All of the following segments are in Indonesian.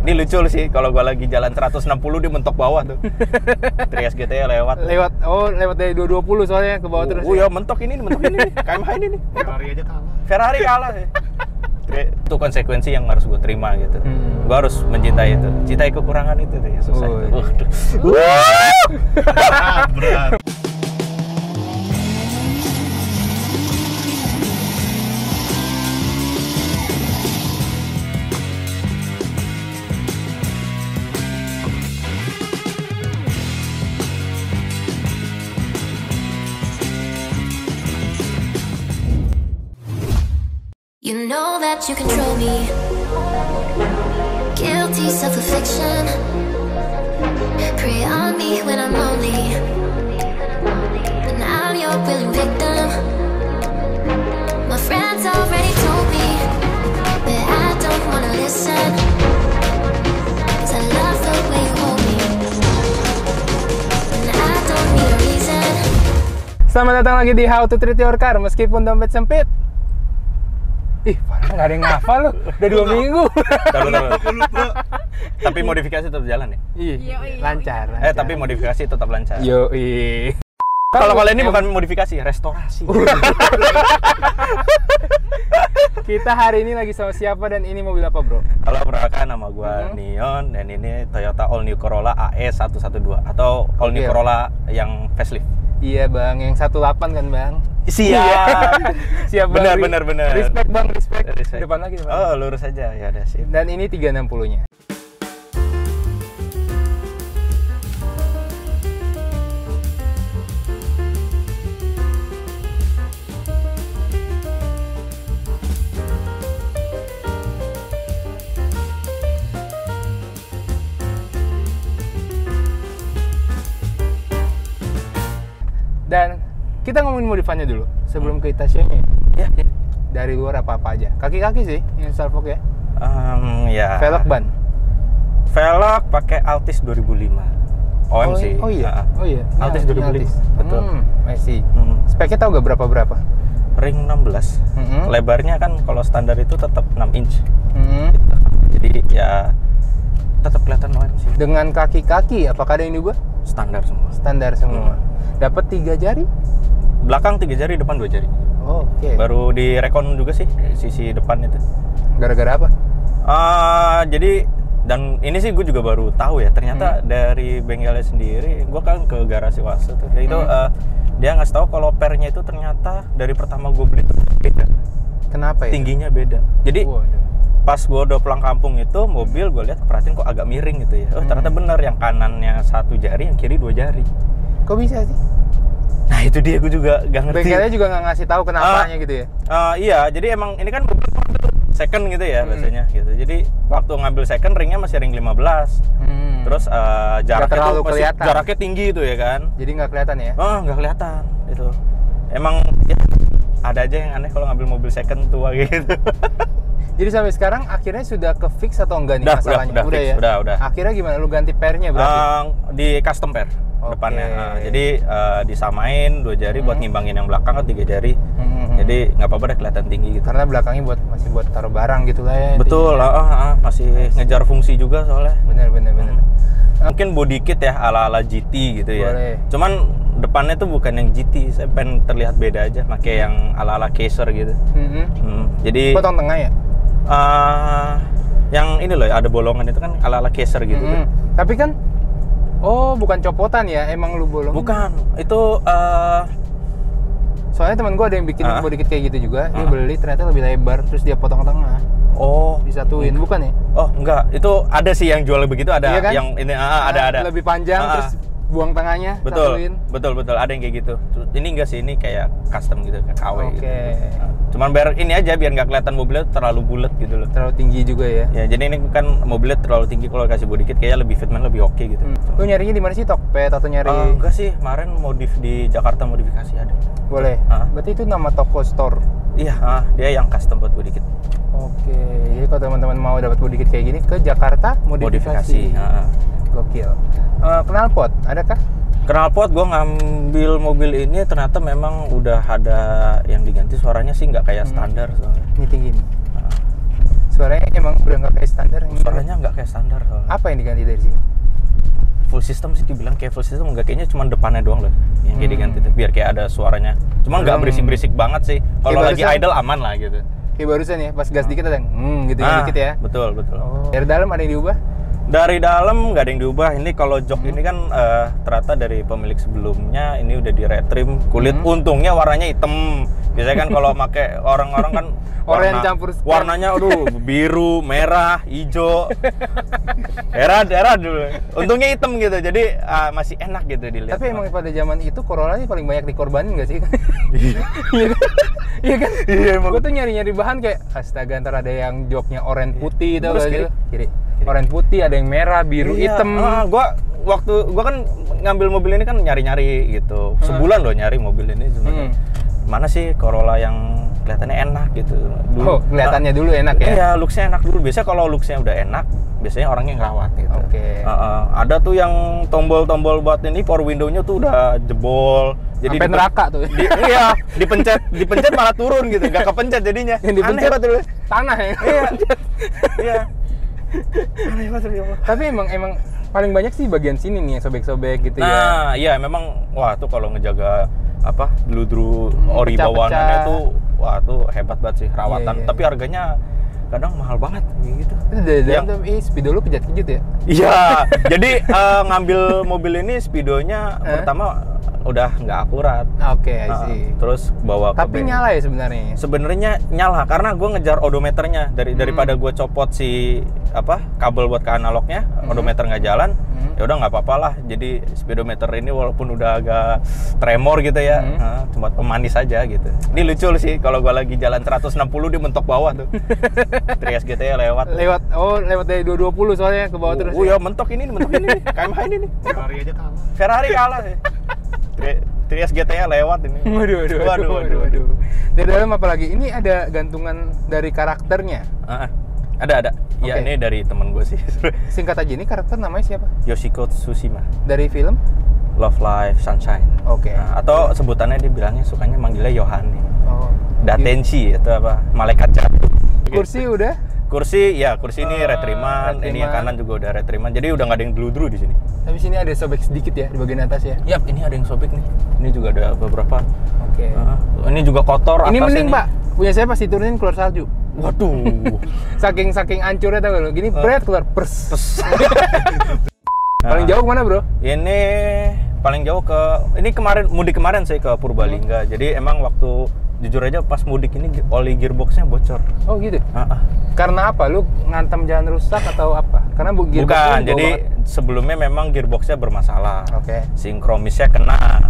Ini lucu sih kalau gua lagi jalan 160 dia mentok bawah tuh. Trias GT lewat dari 220 soalnya ke bawah terus. Oh ya mentok ini nih. KMH ini nih. Ferrari kalah sih. Itu konsekuensi yang harus gue terima gitu. Gue harus mencintai itu. Cintai kekurangan itu deh, susah itu. Berat. You know that you control me. Guilty self-affliction. Prey on me when I'm lonely. And I'm your willing victim. My friends already told me that I don't wanna listen. 'Cause I love the way you hold me. And I don't need a reason. Selamat datang lagi di How to Treat Your Car meskipun dompet sempit. Ih, parah nggak ada yang ngafal lu. Udah 2 minggu. Taruh. Tapi modifikasi tetap jalan ya? Iya, lancar. Tapi modifikasi tetap lancar. Yoi. Kalau ini bukan modifikasi, restorasi. Kita hari ini lagi sama siapa dan ini mobil apa, Bro? Halo, perkenalkan nama gua Neon dan ini Toyota All New Corolla AE112 atau All New Corolla yang facelift. Iya, Bang, yang 18 kan, Bang? Siap, Bang. benar. Respect, Bang, respect. Depan lagi, Bang. Oh, lurus aja. Ya udah sip. Dan ini 360-nya. Dan kita ngomongin modifannya dulu sebelum ke Itasia-nya. Ya. Dari luar apa-apa aja. Kaki-kaki sih yang Starfox ya. Ya. Velg ban. Velg pakai Altis 2005. OMC. Oh iya. Altis Ini 2005. Betul. Masih. Speknya tahu nggak berapa? Ring 16. Lebarnya kan kalau standar itu tetap 6 inch. Gitu. Jadi ya tetap kelihatan OMC. Dengan kaki-kaki apakah ada yang diubah? Standar semua. Standar semua. Dapat 3 jari? Belakang 3 jari, depan 2 jari. Oh, oke. Baru direkon juga sih sisi depan itu. Gara-gara apa? Jadi dan ini sih gue juga baru tahu ya. Ternyata dari bengkelnya sendiri, gue kan ke garasi Wase tuh. Itu dia ngasih tahu kalau pernya itu ternyata dari pertama gue beli itu beda. Kenapa ya? Tingginya beda. Jadi pas gue udah pulang kampung itu mobil gue lihat perhatiin kok agak miring gitu ya. Oh ternyata bener yang kanannya 1 jari, yang kiri 2 jari. Kok bisa sih? Nah itu dia, gue juga gak ngerti. Bengkelnya juga nggak ngasih tahu kenapanya gitu ya? Iya, jadi emang ini kan mobil second gitu ya biasanya gitu. Jadi waktu ngambil second ringnya masih ring 15. Terus jaraknya tinggi itu ya kan. Jadi nggak kelihatan ya? Nggak kelihatan itu. Emang ya ada aja yang aneh kalau ngambil mobil second tua gitu. Jadi sampai sekarang akhirnya sudah ke fix atau enggak nih masalahnya? Udah ya? Udah. Akhirnya gimana? Lu ganti pairnya berarti? Di custom pair depannya. Jadi disamain 2 jari buat ngimbangin yang belakang kan 3 jari. Jadi nggak apa-apa deh kelihatan tinggi gitu. Karena belakangnya masih buat taruh barang gitu lah ya. Betul, masih ngejar fungsi juga soalnya. Bener. Mungkin body kit ya ala-ala GT gitu ya. Boleh. Cuman depannya tuh bukan yang GT, saya pengen terlihat beda aja, pakai yang ala-ala Caesar gitu. Jadi potong tengah ya? Yang ini loh, ada bolongan itu kan ala-ala Caesar gitu tuh. Tapi kan bukan copotan ya, emang lu bolong? Bukan, itu soalnya teman gua ada yang bikin body kit kayak gitu juga. Dia beli ternyata lebih lebar, terus dia potong tengah. Disatuin, bukan ya? Oh enggak, itu ada sih yang jual begitu, ada iya kan? yang ini ada. Lebih panjang terus buang tengahnya, satuin. Betul, ada yang kayak gitu. Ini enggak sih, ini kayak custom gitu, kayak KW gitu. Cuman biar ini aja, biar nggak kelihatan mobilnya terlalu bulat gitu loh. Terlalu tinggi juga ya? Ya, jadi ini kan mobilnya terlalu tinggi, kalau kasih body kit kayaknya lebih fitman, lebih oke gitu. Lu nyarinya di mana sih, Tokped atau nyari? Enggak sih, kemarin modif di Jakarta modifikasi ada. Boleh? Berarti itu nama toko store? Iya, dia yang custom buat body kit. Oke, jadi kalau teman-teman mau dapat body kit kayak gini ke Jakarta modifikasi. Gokil. Knalpot, adakah? Knalpot gue ngambil mobil ini ternyata memang udah ada yang diganti, suaranya sih nggak kayak standar soalnya. Ini tinggi nih. Suaranya emang udah nggak kayak standar. Suaranya nggak kayak standar. Apa yang diganti dari sini? Full system sih dibilang kayak full system, enggak, kayaknya cuma depannya doang loh yang kayak diganti tuh, biar kayak ada suaranya. Cuma nggak berisik-berisik banget sih. Kalau lagi idle aman lah gitu. Kayak barusan ya, pas gas dikit ada gitu dikit ya. Betul. Oh. Dari dalam ada yang diubah? Dari dalam nggak ada yang diubah. Ini kalau jok ini kan ternyata dari pemilik sebelumnya ini udah di retrim kulit. Untungnya warnanya hitam. Biasanya kan kalau pakai orang-orang kan oranye campur warnanya biru, merah, hijau. Era dulu. Untungnya hitam gitu. Jadi masih enak gitu dilihat. Tapi emang pada zaman itu Corolla ini paling banyak dikorbanin nggak sih? Iya kan? Iya, emang. Gue tuh nyari-nyari bahan kayak astaga, ntar ada yang joknya oranye putih tau gak sih? Kiri. Oranye putih, ada yang merah, biru, hitam. Gua kan ngambil mobil ini kan nyari-nyari gitu. Sebulan loh nyari mobil ini sebenarnya. Mana sih Corolla yang kelihatannya enak gitu. Dulu, kelihatannya dulu enak ya? Iya, looks-nya enak dulu. Biasanya kalau looks-nya udah enak, biasanya orangnya ngerawat gitu. Oke. Ada tuh yang tombol-tombol buat ini power window-nya tuh udah jebol. Jadi sampai neraka tuh. Iya, dipencet malah turun gitu, nggak kepencet jadinya. Yang dipencet tuh tanah ya. Iya. Aneh banget ya. Tapi emang paling banyak sih bagian sini nih yang sobek-sobek gitu ya. Nah, iya memang wah tuh kalau ngejaga bludru ori bawaannya tuh wah tuh hebat banget sih rawatan. Iya. Tapi harganya kadang mahal banget gitu. Dari speedo lu kejut-kejut ya? Iya. Jadi ngambil mobil ini speedonya pertama udah nggak akurat. Oke, I see. Terus bawa ke tapi nyala ya sebenarnya? Sebenarnya nyala karena gue ngejar odometernya daripada gue copot si kabel buat ke analognya, odometer nggak jalan. Ya udah nggak apa-apa lah. Jadi speedometer ini walaupun udah agak tremor gitu ya, cuma pemanis aja gitu. Ini lucu sih kalau gue lagi jalan 160 dia mentok bawah tuh. Trias GT lewat dari 220 soalnya ke bawah terus. Oh ya mentok ini KMH ini nih. Ferrari aja kalah. Ferrari kalah sih. Trias GT lewat ini. Waduh. Dari dalam apa lagi? Ini ada gantungan dari karakternya. Ada. Ya ini dari temen gue sih. Singkat aja, ini karakter namanya siapa? Yoshiko Tsushima. Dari film? Love Life Sunshine. Oke. Atau sebutannya dia bilangnya sukanya manggilnya Yohane. Oh. Datenshi itu malaikat jatuh. Kursi udah? Kursi ini retriman. Ini yang kanan juga udah retriman. Jadi udah nggak ada yang dulu di sini. Tapi sini ada sobek sedikit ya di bagian atas ya? Yap, ini ada yang sobek nih. Ini juga ada beberapa. Oke. Ini juga kotor. Ini mending Pak. Punya saya pasti turunin keluar salju. Waduh. saking hancurnya tau gak? Gini berat keluar pers. Paling jauh kemana bro? Ini paling jauh ini mudik kemarin saya ke Purbalingga. Jadi emang waktu jujur aja pas mudik ini oli gearboxnya bocor. Oh gitu? Karena apa? Lu ngantem jalan rusak atau apa? Karena bukan, jadi sebelumnya memang gearboxnya bermasalah. Oke. Sinkromisnya kena.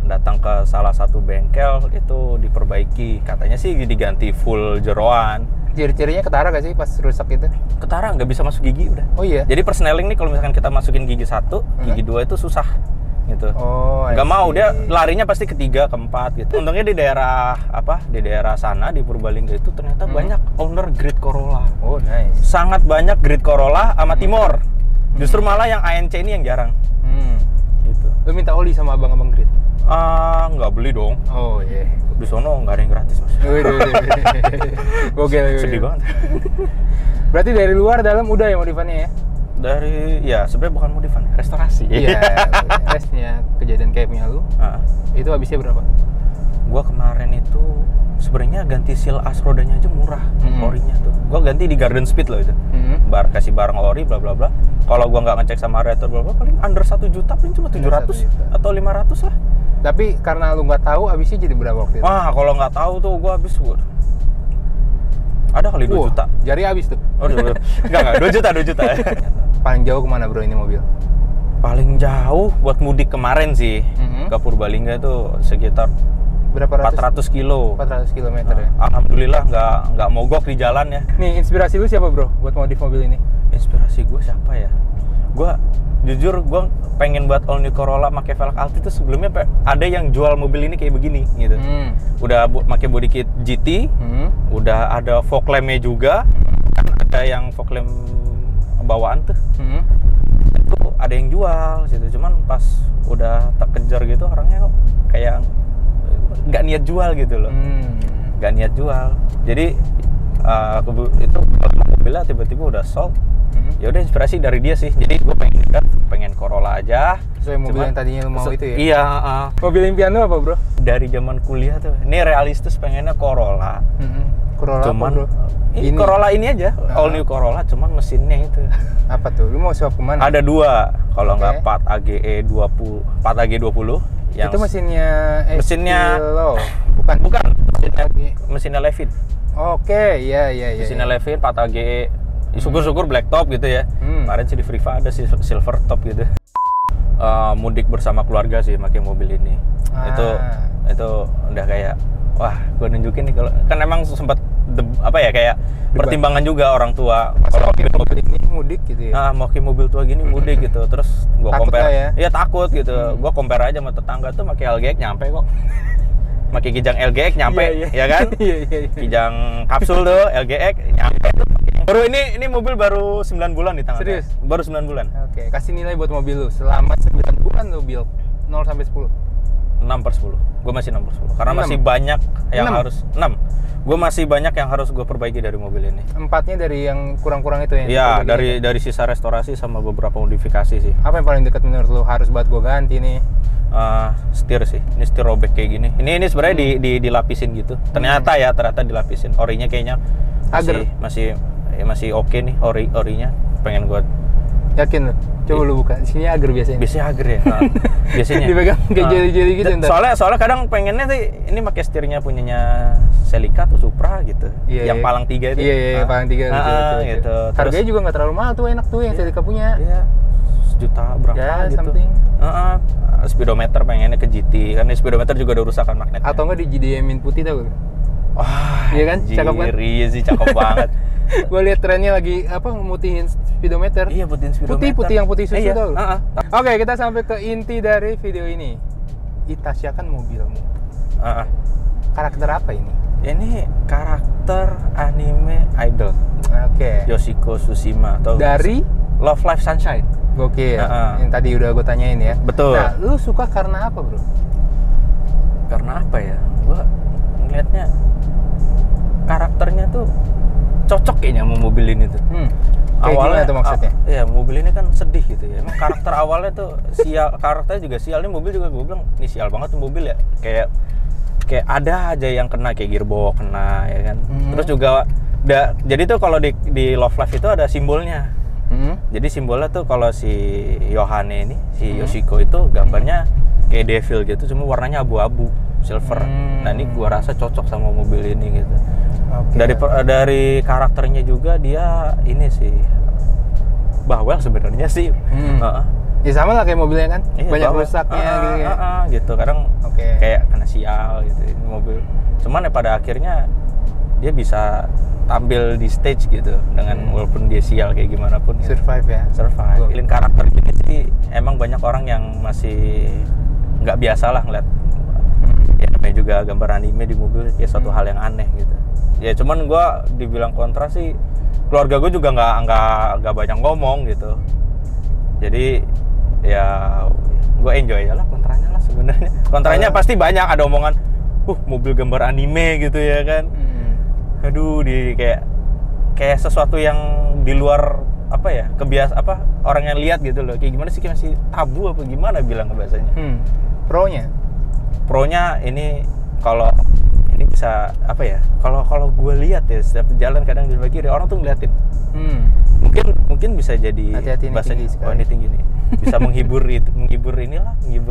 Datang ke salah satu bengkel itu diperbaiki. Katanya sih diganti full jeroan. Ciri-cirinya ketara gak sih pas rusak itu? Ketara, nggak bisa masuk gigi udah. Oh iya? Jadi persneling nih kalau misalkan kita masukin gigi 1, gigi 2 itu susah gitu. Oh, nggak mau, dia larinya pasti ke 3, ke 4 gitu. Untungnya di daerah sana di Purbalingga itu ternyata banyak owner Grid Corolla. Oh nice. Sangat banyak Grid Corolla sama Timor. Justru malah yang ANC ini yang jarang. Gitu. Lu minta oli sama abang-abang Grid? Nggak beli dong. Oh iya. Di sono nggak ada yang gratis mas. Gokil. Sedih banget. Berarti dari luar dalam udah ya modifannya ya? Ya sebenarnya bukan modifan, restorasi. Iya, resnya kejadian kayak punya lu. Itu habisnya berapa? Gua kemarin itu sebenarnya ganti seal as rodanya aja murah, orinya tuh. Gua ganti di Garden Speed loh itu. Kasih barang ori bla bla bla. Kalau gua nggak ngecek sama radiator bla bla paling under 1 juta, paling cuma 700 atau 500 lah. Tapi karena lu nggak tahu habisnya jadi berapa waktu itu? Kalau nggak tahu tuh gua habis ada kali 2 juta. Jari habis tuh. Enggak, 2 juta. Paling jauh kemana bro ini mobil? Paling jauh buat mudik kemarin sih ke Purbalingga itu sekitar berapa 400 kilo. 400 km ya. Alhamdulillah nggak mogok di jalan ya. Nih inspirasi lu siapa bro buat modif mobil ini? Inspirasi gue siapa ya? Jujur gue pengen buat all new Corolla pakai velg Alti itu sebelumnya ada yang jual mobil ini kayak begini gitu. Udah pakai body kit GT, udah ada fog lamp-nya juga, kan ada yang fog lamp bawaan tuh. Itu ada yang jual situ, cuman pas udah terkejar gitu orangnya kok kayak nggak niat jual gitu loh. Nggak niat jual. Jadi itu mobilnya tiba-tiba udah sold. Ya udah inspirasi dari dia sih. Jadi gue pengen Corolla aja. Sesuai mobil yang tadinya lu mau itu ya? Iya. Mobil impian lu apa bro? Dari zaman kuliah tuh. Ini realistis pengennya Corolla. Corolla cuman, apa bro? Ini Corolla ini aja, all new Corolla, cuman mesinnya itu. Apa tuh? Lu mau swap kemana? Ada 2, kalau nggak 4 AGE 20, 4 AG 20. Yang itu mesinnya bukan mesinnya Levin. Oke, iya. Mesinnya Levin 4 AGE. Syukur-syukur black top gitu ya. Kemarin sih di Friva ada sih silver top gitu. Mudik bersama keluarga sih pakai mobil ini. Itu udah kayak wah, gue nunjukin nih kalau kan emang sempat kayak pertimbangan juga orang tua kalau mobil ini mudik gitu ya. Mau ke mobil tua gini mudik gitu. Terus gue compare ya? Iya takut gitu. Gue compare aja sama tetangga tuh pakai LGX nyampe kok. Pakai Kijang LGX nyampe, ya kan? Kijang kapsul tuh LGX nyampe tuh. Baru ini mobil baru 9 bulan di tangan. Serius? Baru 9 bulan. Oke, kasih nilai buat mobil lu selama 9 bulan lu build 0 sampai 10. 6/10. Gue masih 6/10. Karena 6. Masih banyak yang 6. harus 6. Gue masih banyak yang harus gue perbaiki dari mobil ini. 4-nya dari yang kurang-kurang itu ya? Iya, dari sisa restorasi sama beberapa modifikasi sih. Apa yang paling dekat menurut lu harus buat gue ganti nih? Setir sih. Ini setir robek kayak gini. Ini sebenarnya dilapisin gitu. Ternyata dilapisin. Orinya kayaknya masih oke nih orinya. Pengen gue. Yakin lu? Coba lu buka. Sini agar biasanya. Biasanya agar ya. Biasanya. Dipegang kayak jeli-jeli gitu ntar. Soalnya kadang pengennya sih ini pakai setirnya punyanya Celica atau Supra gitu. Yang Palang 3 itu. Iya, Palang 3 gitu. Harganya juga nggak terlalu mahal tuh, enak tuh yang Celica punya. Iya. Sejuta berapa gitu. Something. Speedometer pengennya ke GT. Karena speedometer juga udah rusak kan magnetnya. Atau nggak di JDM-in putih tau gak? Wah, iya kan? Cakep kan? Iya sih, cakep banget. Gue lihat trennya lagi mutihin speedometer. Iya, mutihin speedometer. Putih yang putih susu tau. Oke, kita sampai ke inti dari video ini. Itasya kan mobilmu. Karakter apa ini? Ini karakter anime idol. Oke. Yoshiko Tsushima atau dari Love Live Sunshine. Gokil. Yang tadi udah gue tanyain ya. Betul. Nah, lu suka karena apa, bro? Karena apa ya? Gue ngelihatnya karakternya tuh cocok kayaknya sama mobil ini tuh. Awalnya tuh maksudnya? Iya, mobil ini kan sedih gitu ya. Emang karakter awalnya tuh sial, karakternya juga sial. Ini mobil juga gue bilang ini sial banget tuh mobil ya. Kayak ada aja yang kena, kayak gearbox kena ya kan. Terus juga jadi tuh kalau di Love Live itu ada simbolnya. Jadi simbolnya tuh kalau si Yohane ini, si Yoshiko itu gambarnya kayak devil gitu, cuma warnanya abu-abu, silver. Nah ini gua rasa cocok sama mobil ini gitu. Dari karakternya juga dia ini sih bawel sebenarnya sih. Ya sama lah kayak mobilnya kan, banyak rusaknya gitu ya. Gitu, kadang kayak kena sial gitu ini mobil. Cuman ya pada akhirnya dia bisa tampil di stage gitu dengan walaupun dia sial kayak gimana pun survive ya. Survive. Karakter gini sih emang banyak orang yang masih nggak biasa lah ngeliat. Ya namanya juga gambar anime di mobil kayak suatu hal yang aneh gitu. Ya cuman gue dibilang kontra sih, keluarga gue juga nggak banyak ngomong gitu. Jadi ya gue enjoy aja lah kontranya lah sebenarnya. Kontranya pasti banyak, ada omongan, mobil gambar anime gitu ya kan. Aduh, kayak sesuatu yang di luar orang yang lihat gitu loh. Kayak gimana sih, kayak masih tabu apa gimana bilang bahasanya. Pronya ini kalau ini bisa kalau gue lihat ya setiap jalan kadang di kiri orang tuh ngeliatin. Mungkin bisa jadi bahasanya ini tinggi nih. Bisa menghibur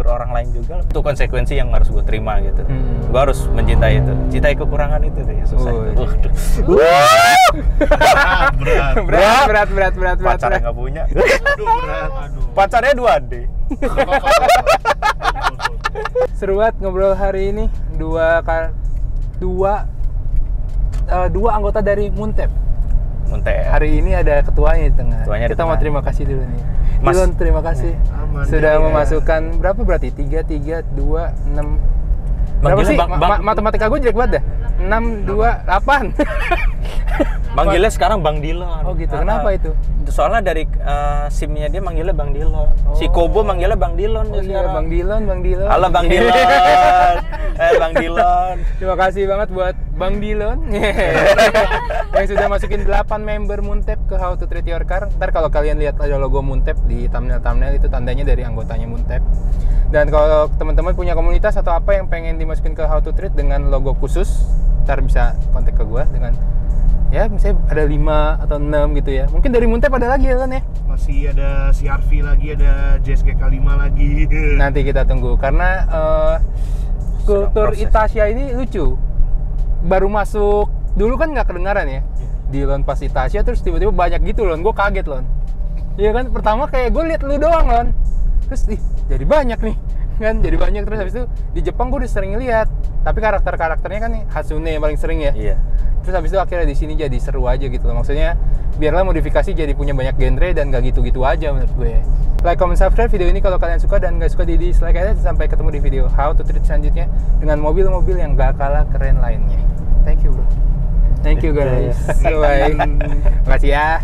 orang lain juga. Itu konsekuensi yang harus gue terima gitu. Gue harus mencintai itu, cintai kekurangan itu deh, susah. Berat. Pacarnya nggak punya. Berat. Pacarnya 2D. Seru banget ngobrol hari ini. Dua anggota dari Muntep. Hari ini ada ketuanya di tengah. Kita mau terima kasih dulu nih. Mas, terima kasih. Sudah memasukkan berapa berarti? 3, 2, 6. Berapa sih? Matematika gue jelek banget dah. 6, 2, 8. Manggilnya sekarang Bang Dilon. Oh gitu, kenapa itu? Soalnya dari SIM-nya dia manggilnya Bang Dilon. Si Kobo manggilnya Bang Dilon. Oh iya, Bang Dilon. Halo Bang Dilon. Bang Dilon. Terima kasih banget buat Bang Dilon yang sudah masukin 8 member Muntep ke How to Treat Your Car. Ntar kalau kalian lihat ada logo Muntep di thumbnail itu tandanya dari anggotanya Muntep. Dan kalau teman-teman punya komunitas atau apa yang pengen dimasukin ke How to Treat dengan logo khusus, ntar bisa kontak ke gue dengan ya misalnya ada 5 atau 6 gitu ya. Mungkin dari Muntep ada lagi ya kan ya? Masih ada CR-V lagi, ada JSGK 5 lagi. Nanti kita tunggu karena kultur Itasya ini lucu. Baru masuk dulu kan nggak kedengaran ya. Dilon pas Itasya terus tiba-tiba banyak gitu Lon. Gue kaget Lon. Iya kan pertama kayak gue liat lu doang Lon. Terus jadi banyak nih kan, jadi banyak. Terus habis itu di Jepang gue udah sering lihat. Tapi karakternya kan nih Hatsune yang paling sering ya. Iya. Terus habis itu akhirnya di sini jadi seru aja gitu loh. Maksudnya biarlah modifikasi jadi punya banyak genre dan gak gitu-gitu aja menurut gue. Like, comment, subscribe video ini kalau kalian suka dan gak suka di dislike aja. Sampai ketemu di video How to Treat selanjutnya dengan mobil-mobil yang gak kalah keren lainnya. Thank you bro. Thank you guys. Bye. Makasih ya.